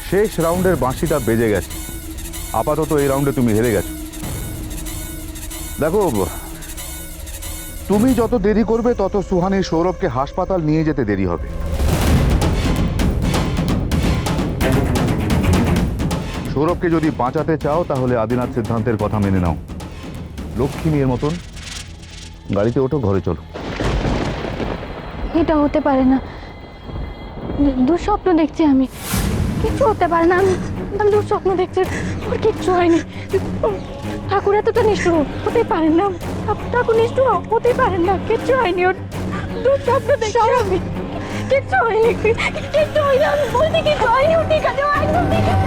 শেষ রাউন্ডের বাঁশিটা বেজে গেছে। আপাতত এই রাউন্ডে তুমি হেরে গেছো। দেখো, তুমি যত দেরি করবে তত সুহানি সৌরভকে হাসপাতাল নিয়ে যেতে দেরি হবে। সৌরভকে যদি বাঁচাতে চাও তাহলে আদিনাথ সিদ্ধান্তের কথা মেনে নাও। লক্ষ্মী মেয়ের মতন গাড়িতে ওঠো, ঘরে চলো। এটা হতে পারে না, দুঃস্বপ্ন দেখছি আমি। কিচ্ছু হতে পারে না, আমি দুঃস্বপ্ন দেখছি, ওর কিচ্ছু হয়নি। ঠাকুর এতটা নিষ্ঠুর হতেই পারেন না, ঠাকুর নিষ্ঠুর হতেই পারেন না, কিচ্ছু হয়নি ওর। দুঃস্বপ্ন দেখছি আমি, কিচ্ছু হয়নি, কিচ্ছু হয়নি, আমি বলছি কিচ্ছু হয়নি, ও ঠিক আছে, ও একদম ঠিক আছে।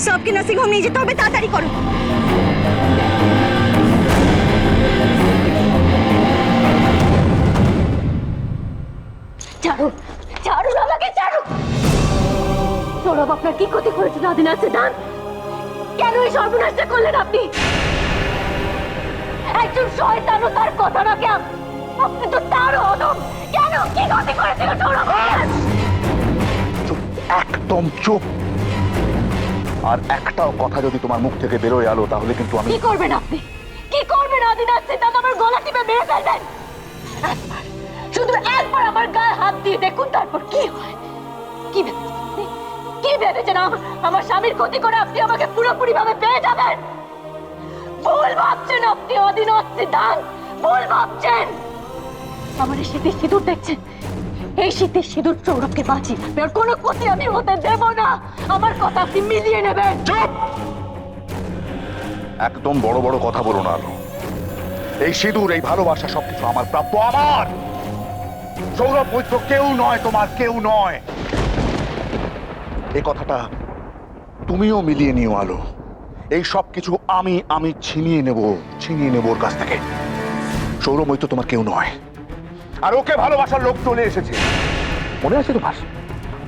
सबके नर्सिंग होम নিয়ে যেতে হবে, তাড়াতাড়ি করো। ছাড়ো, ছাড়ো আমাকে, ছাড়ো। সৌরভ আপনার কি ক্ষতি করেছিল আদিনাথ সিদ্ধান্ত? কেন এই সর্বনাশটা করলেন আপনি? একজন শয়তান ও তার কথা না কেন, আপনি তো তারও অদম। কেন, কি ক্ষতি করেছিল সৌরভ? চুপ, একদম চুপ। আর একটাও কথা যদি তোমার মুখ থেকে বেরোয় আলো তাহলে কিন্তু আমি... কি করবেন আপনি? কি করবেন আদিনাথ সিদ্ধান্ত? আমার গলা টিপে মেরে ফেলবেন? একবার, শুধু একবার আমার গায়ে হাত দিয়ে দেখুন, তারপর কি হয়। কি ভেবেছেন আপনি? কি ভেবেছেন আমার স্বামীর ক্ষতি করে আপনি আমাকে পুরোপুরি ভাবে পেয়ে যাবেন? ভুল ভাবছেন আপনি আদিনাথ সিদ্ধান্ত, ভুল ভাবছেন। আমার এই শীতের সিঁদুর দেখছেন, এই শীতের সিঁদুর সৌরভকে বাঁচিয়ে রাখবে, আর কোনো ক্ষতি আমি হতে দেব না। আমার কথা আপনি মিলিয়ে নেবেন। চুপ! একদম বড় বড় কথা বলো না আলো। এই সিঁদুর, এই ভালোবাসা সবকিছু আমার প্রাপ্য, আমার। সৌরভ মৈত্র কেউ নয়, তোমার কেউ নয়। এই কথাটা তুমিও মিলিয়ে নিও আলো। এই সবকিছু আমি ছিনিয়ে নেব ওর কাছ থেকে। সৌরভ মৈত্র তোমার কেউ নয়, আর ওকে ভালোবাসার লোক চলে এসেছে। মনে আছে তোমার?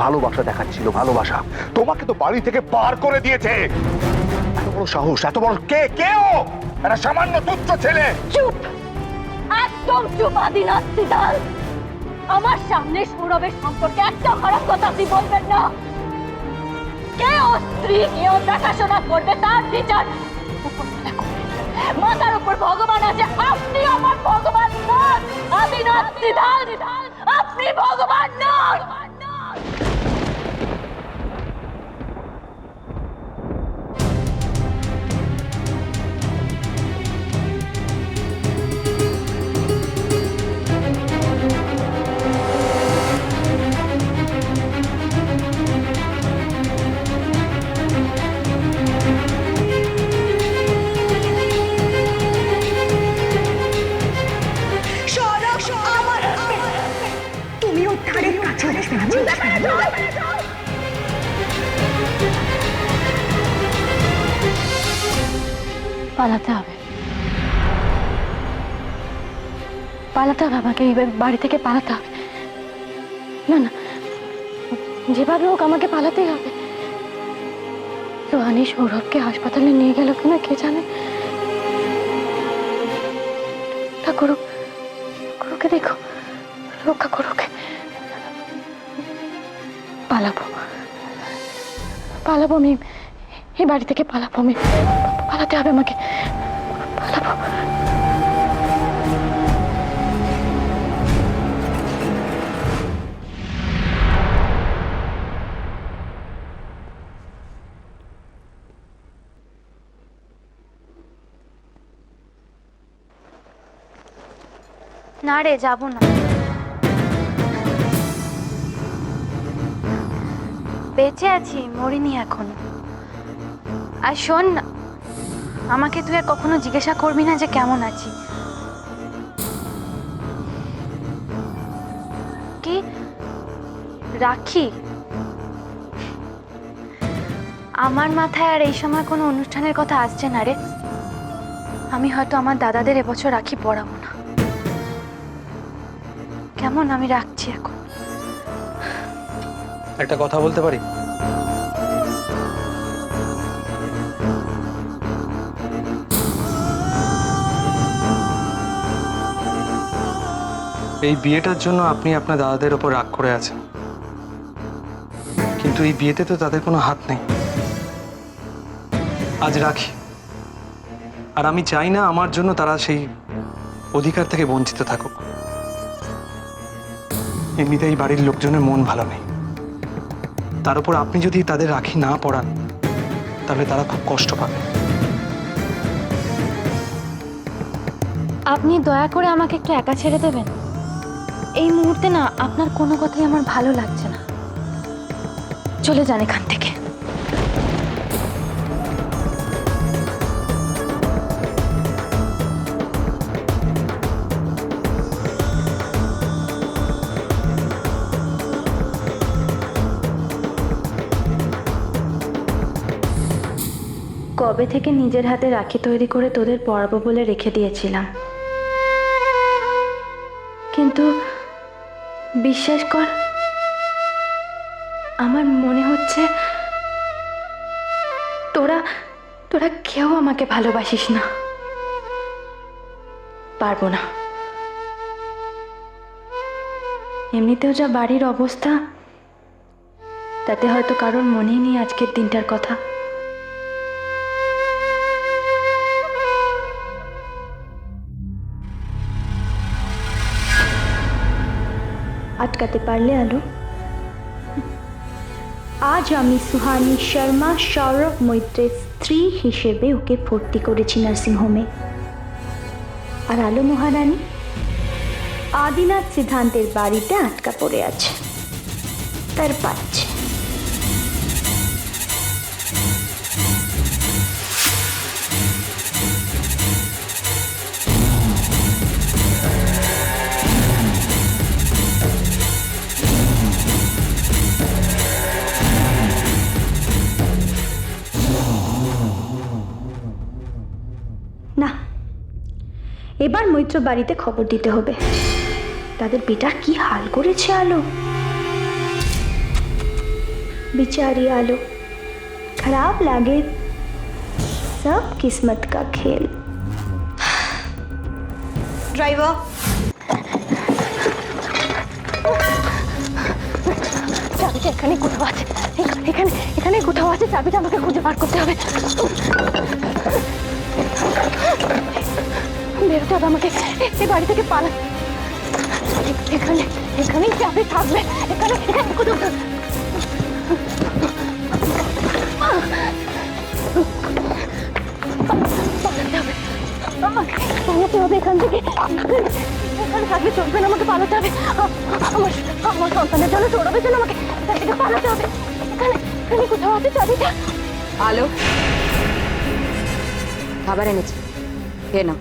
ভালোবাসা দেখাচ্ছিল, ভালোবাসা। তোমাকে তো বাড়ি থেকে বার করে দিয়েছে। এত বড় সাহস, এত বড় কেউ একটা সামান্য তুচ্ছ ছেলে। চুপ, একদম চুপ আদিনাথ সিদ্ধান্ত। আমার সামনে সৌরভের সম্পর্কে একটা খারাপ কথা আপনি বলবেন না। কে ওর স্ত্রী, কে ওর দেখাশোনা করবে তার বিচার মাথার উপর ভগবান আছে। আপনি আমার ভগবান নন আদিনাথ সিদ্ধান্ত, আপনি ভগবান নন। পালাতে হবে, পালাতে হবে আমাকে, এই বাড়ি থেকে পালাতে হবে। না না, যেভাবে হোক আমাকে পালাতেই হবে। সুহানি সৌরভকে হাসপাতালে নিয়ে গেল কিনা কে জানে। ঠাকুরকে দেখো, রক্ষা করুক। পালাবো আমি, এই বাড়ি থেকে পালাবো আমি, পালাতে হবে আমাকে, পালাবো। না রে, যাবো না। বেঁচে আছি, মরিনি এখনো। আর শোন না, আমাকে তুই আর কখনো জিজ্ঞাসা করবি না যে কেমন আছি। রাখি রাখি আমার মাথায় আর এই সময় কোনো অনুষ্ঠানের কথা আসছে না রে। আমি হয়তো আমার দাদাদের এবছর রাখি পরাবো না। কেমন আমি রাখছি এখন। একটা কথা বলতে পারি? এই বিয়েটার জন্য আপনি আপনার দাদাদের ওপর রাগ করে আছেন, কিন্তু এই বিয়েতে তো তাদের কোনো হাত নেই। আজ রাখি, আর আমি চাই না আমার জন্য তারা সেই অধিকার থেকে বঞ্চিত থাকুক। এমনিতেই বাড়ির লোকজনের মন ভালো নেই, তার উপর আপনি যদি তাদের রাখি না পরান তাহলে তারা খুব কষ্ট পাবে। আপনি দয়া করে আমাকে একটু একা ছেড়ে দেবেন। এই মুহূর্তে না আপনার কোনো কথাই আমার ভালো লাগছে না। চলে যান এখান থেকে। কবে থেকে নিজের হাতে রাখি তৈরি করে তোদের পরাবো বলে রেখে দিয়েছিলাম, কিন্তু বিশ্বাস কর আমার মনে হচ্ছে তোরা তোরা কেউ আমাকে ভালোবাসিস না। পারবো না। এমনিতেও যা বাড়ির অবস্থা, তাতে হয়তো কারোর মনেই নেই আজকের দিনটার কথা। আটকাতে পারলে আলো? আজ আমি সুহানি শর্মা সৌরভ মৈত্রের স্ত্রী হিসেবে ওকে ভর্তি করেছি নার্সিংহোমে। আর আলো মহারানী আদিনাথ সিদ্ধান্তের বাড়িতে আটকা পড়ে আছে, তার পাচ্ছে। না, এবার মৈত্র বাড়িতে খবর দিতে হবে। তাদের বেটার কি হাল করেছে আলো। बेचारी आलो, खराब लागे, सब किस्मत का खेल। ड्राइवर, চাবিটা এখানে কোথাও আছে। এখানে এখানে কোথাও আছে। চাবিটা আমাকে খুঁজে বার করতে হবে। বেরোতে হবে আমাকে এই বাড়ি থেকে পালা। এখানে এখানেই চাবি থাকবে। এখানে এখানে কোথাও পালাতে হবে এখান থেকে। এখানে থাকলে চলবে না, আমাকে পালাতে হবে। আমার আমার সন্তানের জন্য, সৌরভের জন্য আমাকে এখান থেকে পালাতে হবে। এখানে এখানে কোথাও আছে চাবিটা। আলো, খাবার এনেছি, খেয়ে নাও।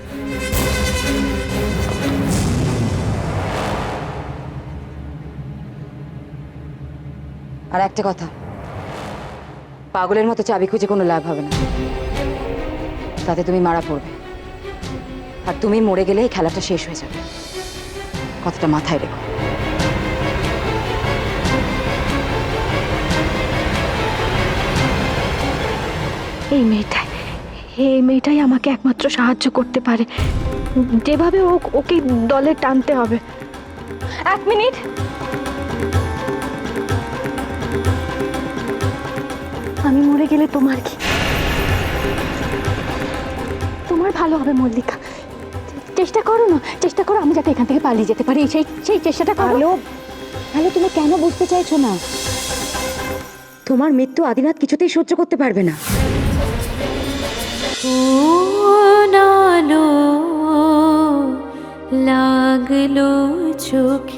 আর একটা কথা, পাগলের মতো চাবি খুঁজে কোনো লাভ হবে না, তাতে তুমি মারা পড়বে। আর তুমি মরে গেলে এই খেলাটা শেষ হয়ে যাবে, কথাটা মাথায় রেখো। এই মেয়েটাই আমাকে একমাত্র সাহায্য করতে পারে। যেভাবে ওকে দলে টানতে হবে। এক মিনিট। আমি মরে গেলে তোমার কি? তোমার ভালো হবে মল্লিকা। চেষ্টা করো না, চেষ্টা করো আমি যাতে এখান থেকে পালিয়ে যেতে পারি। সেই চেষ্টাটা করো। আলো, তুমি কেন বুঝতে চাইছো না? তোমার মৃত্যু আদিনাথ কিছুতেই সহ্য করতে পারবে না। লাগলো চোখে